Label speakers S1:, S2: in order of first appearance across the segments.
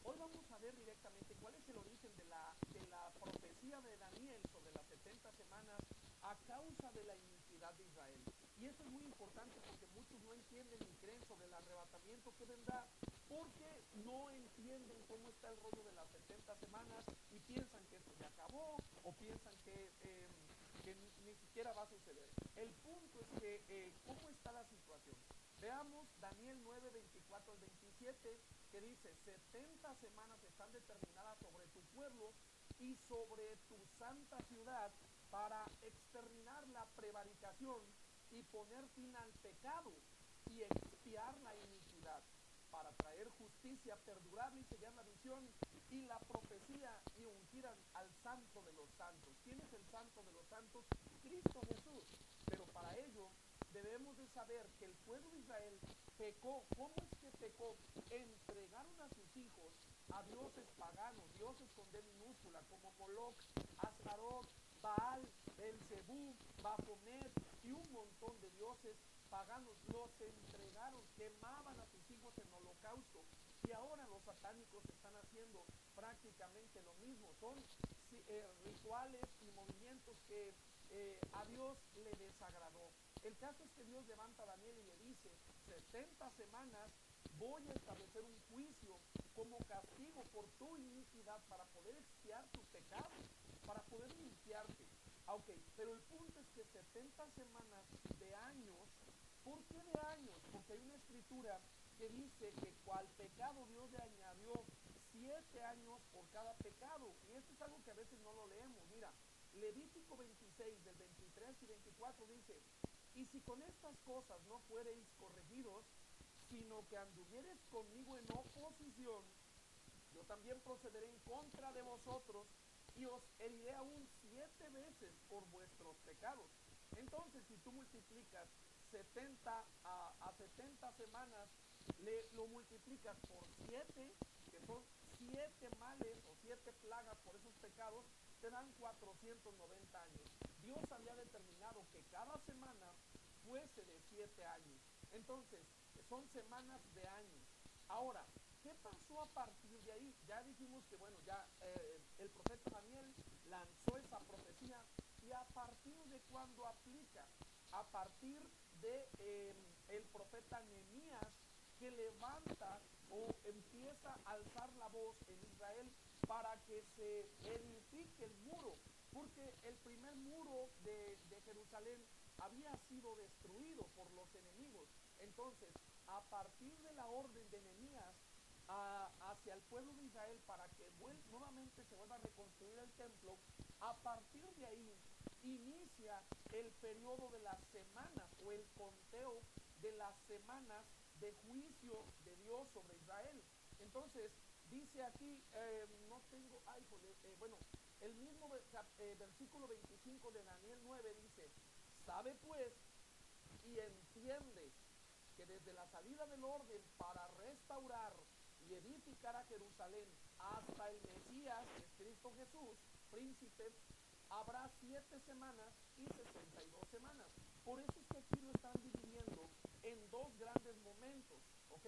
S1: Hoy vamos a ver directamente cuál es el origen de la profecía de Daniel sobre las 70 semanas a causa de la iniquidad de Israel. Y eso es muy importante porque muchos no entienden ni creen sobre el arrebatamiento que vendrá, porque no entienden cómo está el rollo de las 70 semanas y piensan que esto ya acabó o piensan que ni siquiera va a suceder. El punto es que, ¿cómo está la situación? Veamos Daniel 9, 24 al 27, que dice: 70 semanas están determinadas sobre tu pueblo y sobre tu santa ciudad para exterminar la prevaricación y poner fin al pecado y expiar la iniquidad, para traer justicia perdurable y sellar la visión y la profecía y ungir al santo de los santos. ¿Quién es el santo de los santos? Cristo Jesús. Pero para ello debemos de saber que el pueblo de Israel pecó. ¿Cómo es que pecó? Entregaron a sus hijos a dioses paganos, dioses con D minúscula, como Moloch, Astarot, Baal, Belzebú, Baphomet y un montón de dioses paganos. Los entregaron, quemaban a sus hijos en holocausto. Y ahora los satánicos están haciendo prácticamente lo mismo. Son rituales y movimientos que a Dios le desagradó. El caso es que Dios levanta a Daniel y le dice: 70 semanas voy a establecer un juicio como castigo por tu iniquidad, para poder expiar tu pecado, para poder limpiarte. Ok, pero el punto es que 70 semanas de años. ¿Por qué de años? Porque hay una escritura que dice que cual pecado Dios le añadió 7 años por cada pecado. Y esto es algo que a veces no lo leemos. Mira, Levítico 26 del 23 y 24 dice: y si con estas cosas no fuereis corregidos, sino que anduviereis conmigo en oposición, yo también procederé en contra de vosotros y os heriré aún 7 veces por vuestros pecados. Entonces, si tú multiplicas 70 a 70 semanas, lo multiplicas por 7, que son 7 males o 7 plagas por esos pecados, te dan 490 años. Dios había determinado que cada semana fuese de 7 años. Entonces, son semanas de años. Ahora, ¿qué pasó a partir de ahí? Ya dijimos que, bueno, ya el profeta Daniel lanzó esa profecía. ¿Y a partir de cuándo aplica? A partir de el profeta Nehemías, que levanta o empieza a alzar la voz en Israel para que se edifique el muro, porque el primer muro de Jerusalén había sido destruido por los enemigos. Entonces, a partir de la orden de Nehemías hacia el pueblo de Israel, para que nuevamente se vuelva a reconstruir el templo, a partir de ahí inicia el periodo de las semanas o el conteo de las semanas de juicio de Dios sobre Israel. Entonces, dice aquí, no tengo, bueno, el mismo versículo 25 de Daniel 9 dice: sabe pues y entiende que desde la salida del orden para restaurar y edificar a Jerusalén hasta el Mesías, que es Cristo Jesús, príncipe, habrá 7 semanas y 62 semanas. Por eso es que aquí lo están dividiendo en dos grandes momentos, ¿ok?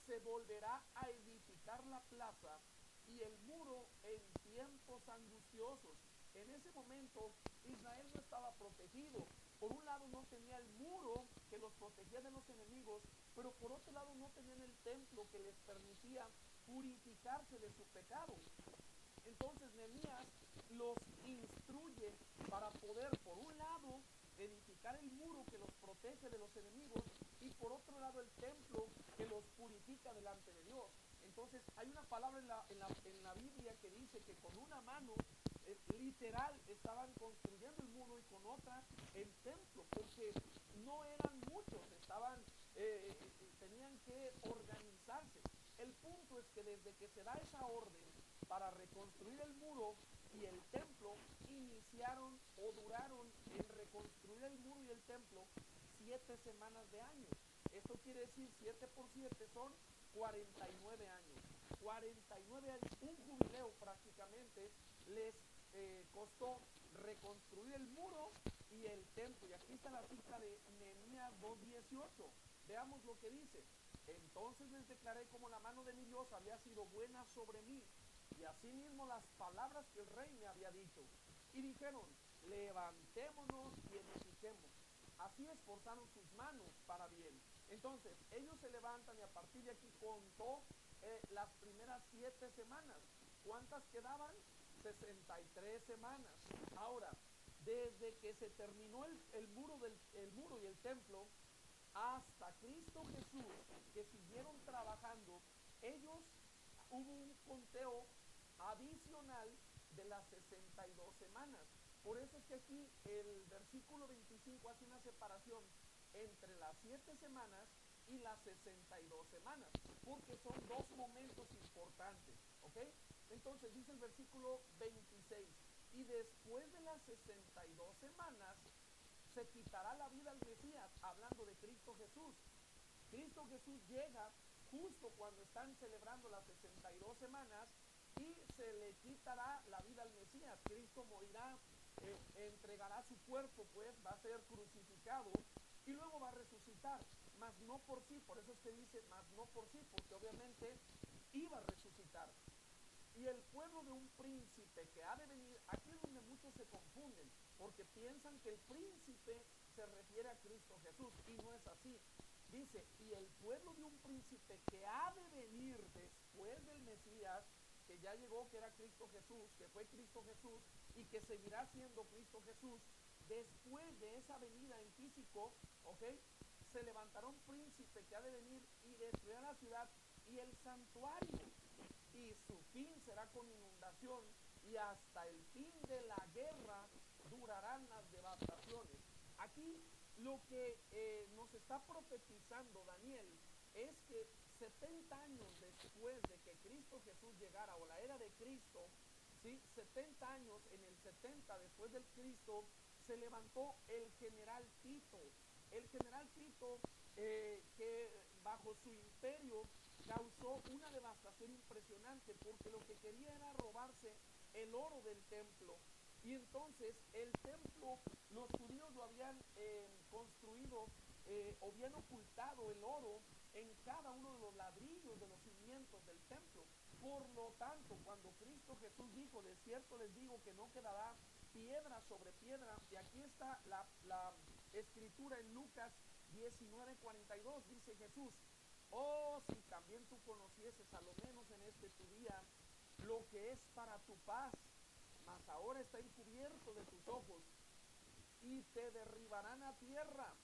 S1: Se volverá a edificar la plaza y el muro en tiempos angustiosos. En ese momento Israel no estaba protegido. Por un lado no tenía el muro que los protegía de los enemigos, pero por otro lado no tenían el templo que les permitía purificarse de su pecado. Entonces Nehemías los instruye para poder, por un lado, edificar el muro que los protege de los enemigos, y por otro lado el templo que los purifica delante de Dios. Entonces hay una palabra en la Biblia que dice que con una mano literal estaban construyendo el muro y con otra el templo, porque no eran muchos, tenían que organizarse. El punto es que desde que se da esa orden para reconstruir el muro y el templo, iniciaron o duraron en reconstruir el muro y el templo 7 semanas de años. Esto quiere decir 7 por 7 son 49 años. 49 años, un jubileo prácticamente les costó reconstruir el muro y el templo. Y aquí está la cita de Nehemías 2:18. Veamos lo que dice: Entonces les declaré como la mano de mi Dios había sido buena sobre mí, y asimismo las palabras que el rey me había dicho. Y dijeron, levantémonos y edifiquemos. Así esforzaron sus manos para bien. Entonces ellos se levantan, y a partir de aquí contó las primeras 7 semanas. ¿Cuántas quedaban? 63 semanas. Ahora, desde que se terminó el muro y el templo, hasta Cristo Jesús, que siguieron trabajando, ellos, hubo un conteo adicional de las 62 semanas. Por eso es que aquí el versículo 25 hace una separación entre las 7 semanas y las 62 semanas, porque son dos momentos importantes, ¿ok? Entonces dice el versículo 26, y después de las 62 semanas se quitará la vida al Mesías, hablando de Cristo Jesús. Cristo Jesús llega justo cuando están celebrando las 62 semanas y se le quitará la vida al Mesías. Cristo morirá, entregará su cuerpo, pues va a ser crucificado y luego va a resucitar, mas no por sí. Por eso es que dice mas no por sí, porque obviamente iba a resucitar. Y el pueblo de un príncipe que ha de venir, aquí es donde muchos se confunden, porque piensan que el príncipe se refiere a Cristo Jesús, y no es así. Dice, y el pueblo de un príncipe que ha de venir después del Mesías, que ya llegó, que era Cristo Jesús, que fue Cristo Jesús, y que seguirá siendo Cristo Jesús, después de esa venida en físico, ¿ok? Se levantará un príncipe que ha de venir y destruirá la ciudad y el santuario, y su fin será con inundación, y hasta el fin de la guerra durarán las devastaciones. Aquí lo que nos está profetizando Daniel es que 70 años después de que Cristo Jesús llegara, o la era de Cristo, ¿sí? 70 años, en el 70 después del Cristo, se levantó el general Tito. El general Tito, que bajo su imperio causó una devastación impresionante, porque lo que quería era robarse el oro del templo. Y entonces el templo, los judíos lo habían construido, o habían ocultado el oro en cada uno de los ladrillos de los cimientos del templo. Por lo tanto, cuando Cristo Jesús dijo, de cierto les digo que no quedará piedra sobre piedra, y aquí está la escritura en Lucas 19:42, dice Jesús, oh, si también tú conocieses a lo menos en este tu día lo que es para tu paz, mas ahora está encubierto de tus ojos, y te derribarán a tierra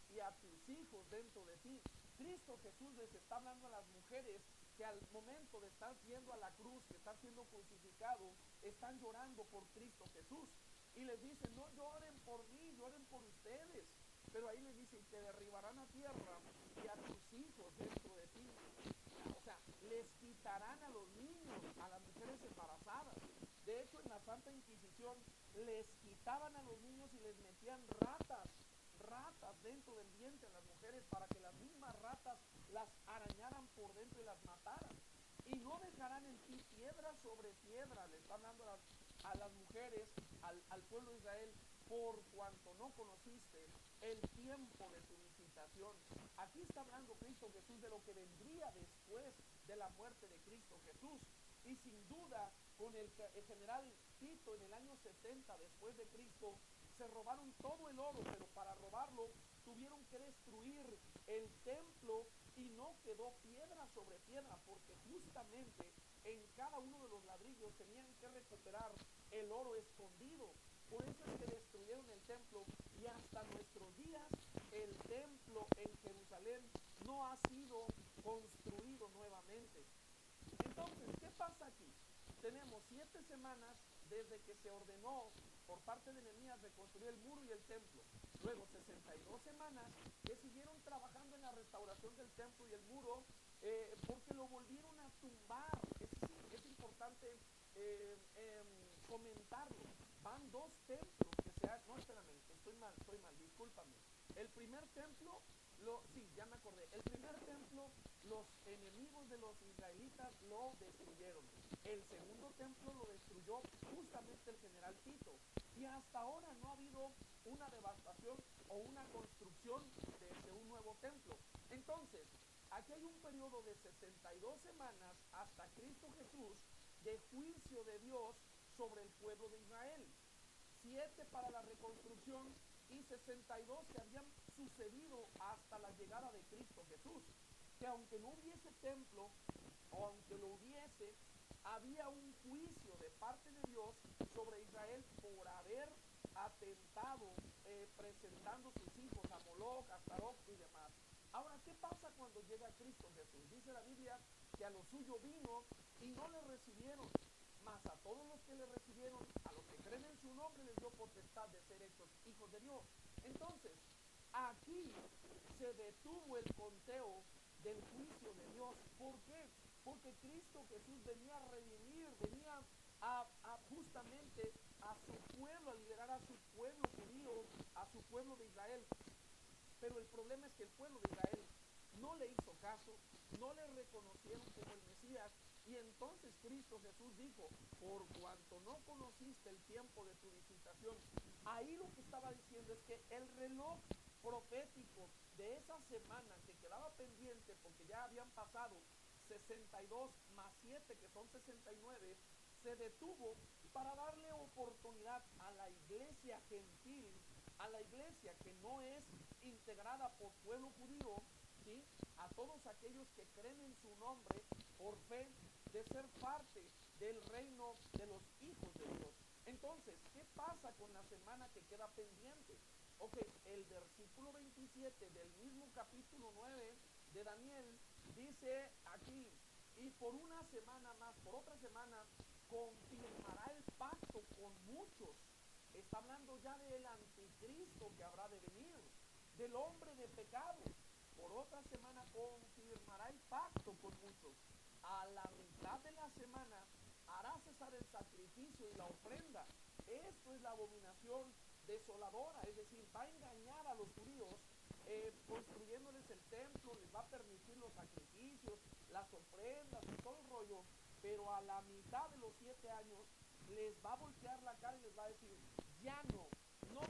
S1: y a tus hijos dentro de ti. Cristo Jesús les está hablando a las mujeres que al momento de estar yendo a la cruz, que está siendo crucificado, están llorando por Cristo Jesús, y les dicen, no lloren por mí, lloren por ustedes. Pero ahí les dicen, te derribarán a tierra y a tus hijos dentro de ti. O sea, les quitarán a los niños, a las mujeres embarazadas. De hecho, en la Santa Inquisición les quitaban a los niños y les metían ratas dentro del vientre a las mujeres, para que las mismas ratas las arañaran por dentro y las mataran. Y no dejarán en ti piedra sobre piedra, le está hablando a las mujeres, al pueblo de Israel, por cuanto no conociste el tiempo de su visitación. Aquí está hablando Cristo Jesús de lo que vendría después de la muerte de Cristo Jesús. Y sin duda, con el general Tito, en el año 70 después de Cristo, se robaron todo el oro, pero para robarlo tuvieron que destruir el templo, y no quedó piedra sobre piedra, porque justamente en cada uno de los ladrillos tenían que recuperar el oro escondido. Por eso es que destruyeron el templo, y hasta nuestros días el templo en Jerusalén no ha sido construido nuevamente. Entonces, ¿qué pasa aquí? Tenemos 7 semanas desde que se ordenó por parte de Nehemías reconstruir el muro y el templo. Luego 62 semanas que siguieron trabajando en la restauración del templo y el muro, porque lo volvieron a tumbar. Es importante comentarlo. Van 2 templos que se han... No, espérame, estoy mal, discúlpame. El primer templo, sí, ya me acordé. El primer templo, los enemigos de los israelitas lo destruyeron. El segundo templo lo destruyó justamente el general Tito. Y hasta ahora no ha habido una devastación o una construcción de un nuevo templo. Entonces, aquí hay un periodo de 62 semanas hasta Cristo Jesús de juicio de Dios sobre el pueblo de Israel. 7 para la reconstrucción y 62 que habían sucedido hasta la llegada de Cristo Jesús. Que aunque no hubiese templo, o aunque lo hubiese, había un juicio de parte de Dios sobre Israel por haber atentado, presentando sus hijos a Moloch, a Astarot y demás. Ahora, ¿qué pasa cuando llega Cristo Jesús? Dice la Biblia que a lo suyo vino y no le recibieron, mas a todos los que le recibieron, a los que creen en su nombre, les dio potestad de ser hechos hijos de Dios. Entonces, aquí se detuvo el conteo del juicio de Dios. ¿Por qué? Porque Cristo Jesús venía a redimir, venía a justamente a su pueblo, a liberar a su pueblo judío, a su pueblo de Israel. Pero el problema es que el pueblo de Israel no le hizo caso, no le reconocieron como el Mesías. Y entonces Cristo Jesús dijo, por cuanto no conociste el tiempo de tu visitación. Ahí lo que estaba diciendo es que el reloj profético de esa semana que quedaba pendiente, porque ya habían pasado 62 más 7, que son 69, se detuvo para darle oportunidad a la iglesia gentil, a la iglesia que no es integrada por pueblo judío, ¿sí? A todos aquellos que creen en su nombre por fe, de ser parte del reino de los hijos de Dios. Entonces, ¿qué pasa con la semana que queda pendiente? Ok, el versículo 27 del mismo capítulo 9 de Daniel dice aquí, y por una semana más, por otra semana, confirmará el pacto con muchos. Está hablando ya del anticristo que habrá de venir, del hombre de pecado. Por otra semana confirmará el pacto con muchos. A la mitad de la semana hará cesar el sacrificio y la ofrenda. Esto es la abominación desoladora, es decir, va a engañar a los judíos, construyéndoles el templo, les va a permitir los sacrificios, las ofrendas y todo el rollo, pero a la mitad de los 7 años les va a voltear la cara y les va a decir, ya no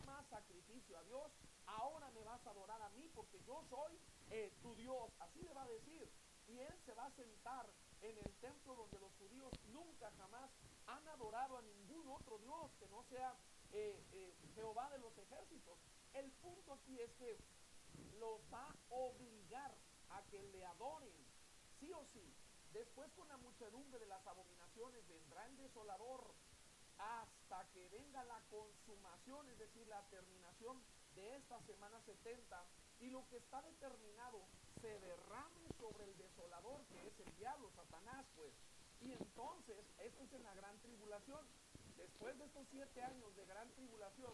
S1: más sacrificio a Dios, ahora me vas a adorar a mí porque yo soy tu Dios, así le va a decir. Y él se va a sentar en el templo donde los judíos nunca jamás han adorado a ningún otro Dios que no sea Jehová de los ejércitos. El punto aquí es que los va a obligar a que le adoren, sí o sí. Después, con la muchedumbre de las abominaciones vendrá el desolador hasta que venga la consumación, es decir, la terminación de esta semana 70, y lo que está determinado se derrame sobre el desolador, que es el diablo, Satanás, pues. Y entonces, esto es en la gran tribulación. Después de estos 7 años de gran tribulación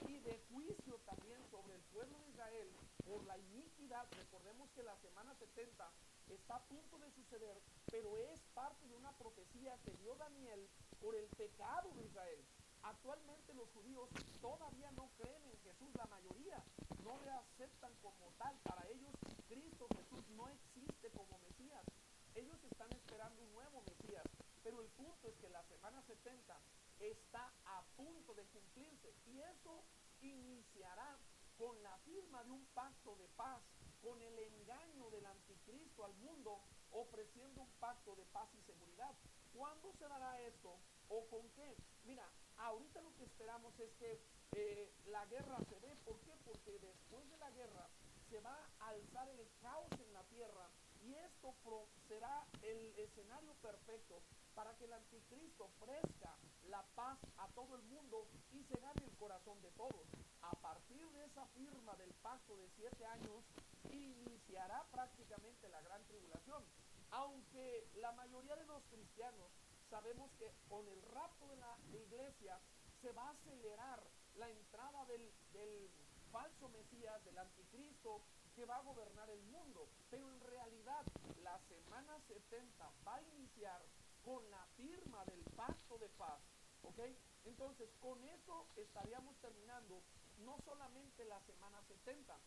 S1: y de juicio también sobre el pueblo de Israel por la iniquidad, recordemos que la semana 70 está a punto de suceder, pero es parte de una profecía que dio Daniel por el pecado de Israel. Actualmente los judíos todavía no creen en Jesús, la mayoría no le aceptan como tal. Para ellos Cristo Jesús no existe como Mesías. Ellos están esperando un nuevo Mesías, pero el punto es que la semana 70 está a punto de cumplirse y eso iniciará con la firma de un pacto de paz, con el engaño del anticristo al mundo, ofreciendo un pacto de paz y seguridad. ¿Cuándo se dará esto? ¿O con qué? Mira, ahorita lo que esperamos es que la guerra se dé. ¿Por qué? Porque después de la guerra se va a alzar el caos en la tierra y esto será el escenario perfecto para que el anticristo ofrezca la paz a todo el mundo y se gane el corazón de todos. A partir de esa firma del pacto de 7 años, iniciará prácticamente la gran tribulación. Aunque la mayoría de los cristianos sabemos que con el rapto de la iglesia se va a acelerar la entrada del falso Mesías, del anticristo, que va a gobernar el mundo. Pero en realidad la semana 70 va a iniciar con la firma del pacto de paz. ¿Ok? Entonces, con eso estaríamos terminando no solamente la semana 70,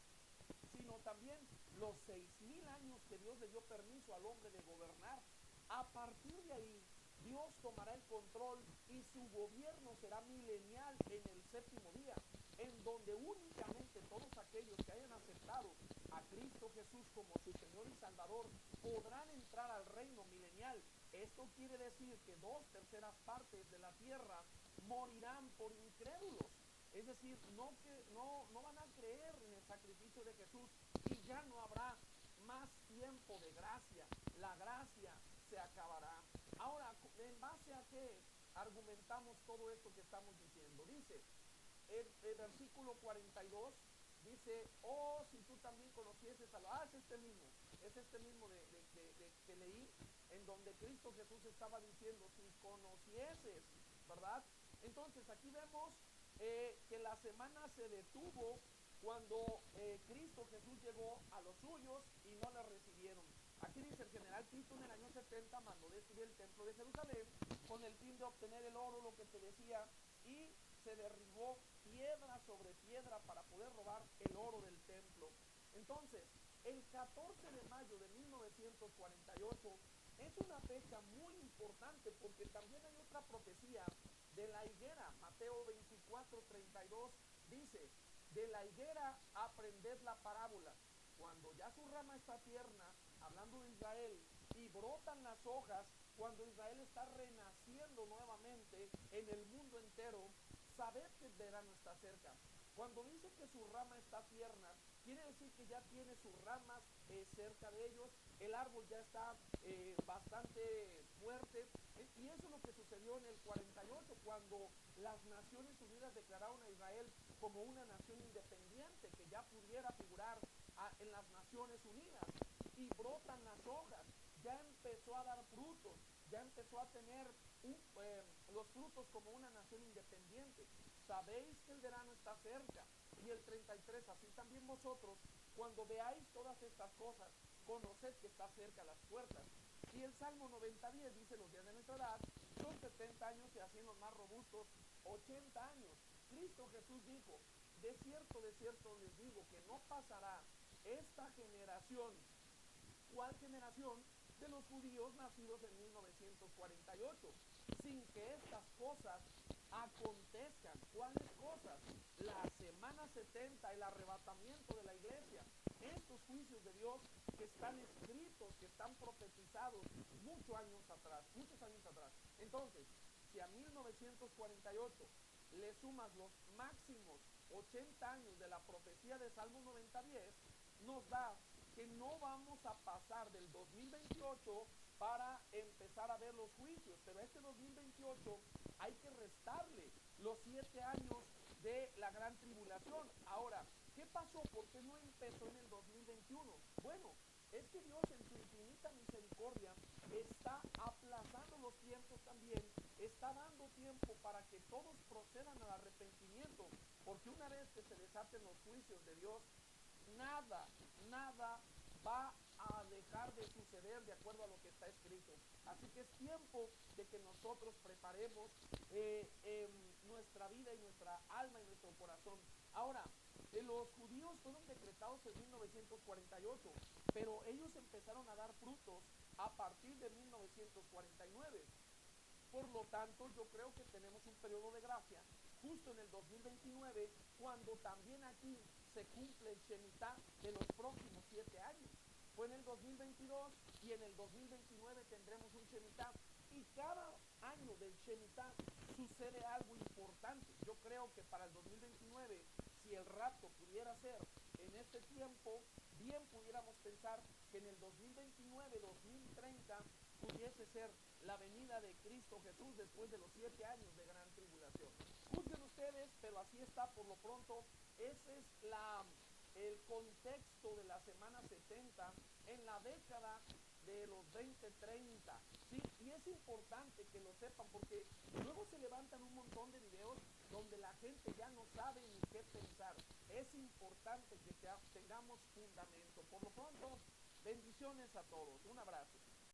S1: sino también los 6,000 años que Dios le dio permiso al hombre de gobernar. A partir de ahí, Dios tomará el control y su gobierno será milenial en el 7º día, en donde únicamente todos aquellos que hayan aceptado a Cristo Jesús como su Señor y Salvador, podrán entrar al reino milenial. Esto quiere decir que 2/3 de la tierra morirán por incrédulos. Es decir, no van a creer en el sacrificio de Jesús y ya no habrá más tiempo de gracia. La gracia se acabará. Ahora, ¿en base a qué argumentamos todo esto que estamos diciendo? Dice el versículo 42, dice, oh, si tú también conocieses a es este mismo que leí, en donde Cristo Jesús estaba diciendo, si conocieses, ¿verdad? Entonces aquí vemos que la semana se detuvo cuando Cristo Jesús llegó a los suyos y no le recibieron. Aquí dice, el general Tito en el año 70 mandó destruir el templo de Jerusalén con el fin de obtener el oro, lo que te decía, y se derribó piedra sobre piedra para poder robar el oro del templo. Entonces, el 14 de mayo de 1948 es una fecha muy importante porque también hay otra profecía de la higuera. Mateo 24:32 dice, de la higuera aprended la parábola. Cuando ya su rama está tierna, hablando de Israel, y brotan las hojas, cuando Israel está renaciendo nuevamente en el mundo entero, sabed que el verano está cerca. Cuando dice que su rama está tierna, quiere decir que ya tiene sus ramas cerca de ellos, el árbol ya está bastante fuerte, y eso es lo que sucedió en el 48, cuando las Naciones Unidas declararon a Israel como una nación independiente que ya pudiera figurar en las Naciones Unidas, y brotan las hojas, ya empezó a dar frutos, ya empezó a tener los frutos como una nación independiente. Sabéis que el verano está cerca. Y el 33, así también vosotros, cuando veáis todas estas cosas, conoced que está cerca las puertas. Y el Salmo 90:10 dice, los días de nuestra edad son 70 años y así en los más robustos 80 años. Cristo Jesús dijo, de cierto les digo que no pasará esta generación. ¿Cuál generación? De los judíos nacidos en 1948, sin que estas cosas acontezcan. ¿Cuáles cosas? La semana 70, el arrebatamiento de la iglesia, estos juicios de Dios que están escritos, que están profetizados muchos años atrás. Entonces, si a 1948 le sumas los máximos 80 años de la profecía de Salmo 90:10, nos da que no vamos a pasar del 2028 para empezar a ver los juicios, pero a este 2028 hay que restarle los 7 años de la gran tribulación. Ahora, ¿qué pasó? ¿Por qué no empezó en el 2021? Bueno, es que Dios en su infinita misericordia está aplazando los tiempos también, está dando tiempo para que todos procedan al arrepentimiento, porque una vez que se desaten los juicios de Dios, nada va a dejar de suceder de acuerdo a lo que está escrito. Así que es tiempo de que nosotros preparemos nuestra vida y nuestra alma y nuestro corazón. Ahora, los judíos fueron decretados en 1948, pero ellos empezaron a dar frutos a partir de 1949. Por lo tanto, yo creo que tenemos un periodo de gracia justo en el 2029, cuando también aquí se cumple el Shemitah de los próximos 7 años. Fue en el 2022 y en el 2029 tendremos un Shemitah. Y cada año del Shemitah sucede algo importante. Yo creo que para el 2029, si el rapto pudiera ser en este tiempo, bien pudiéramos pensar que en el 2029, 2030, pudiese ser la venida de Cristo Jesús después de los 7 años de gran tribulación. Juzguen ustedes, pero así está por lo pronto. Ese es el contexto de la semana 70 en la década de los 2030, ¿sí? Y es importante que lo sepan, porque luego se levantan un montón de videos donde la gente ya no sabe ni qué pensar. Es importante que tengamos fundamento. Por lo pronto, bendiciones a todos. Un abrazo.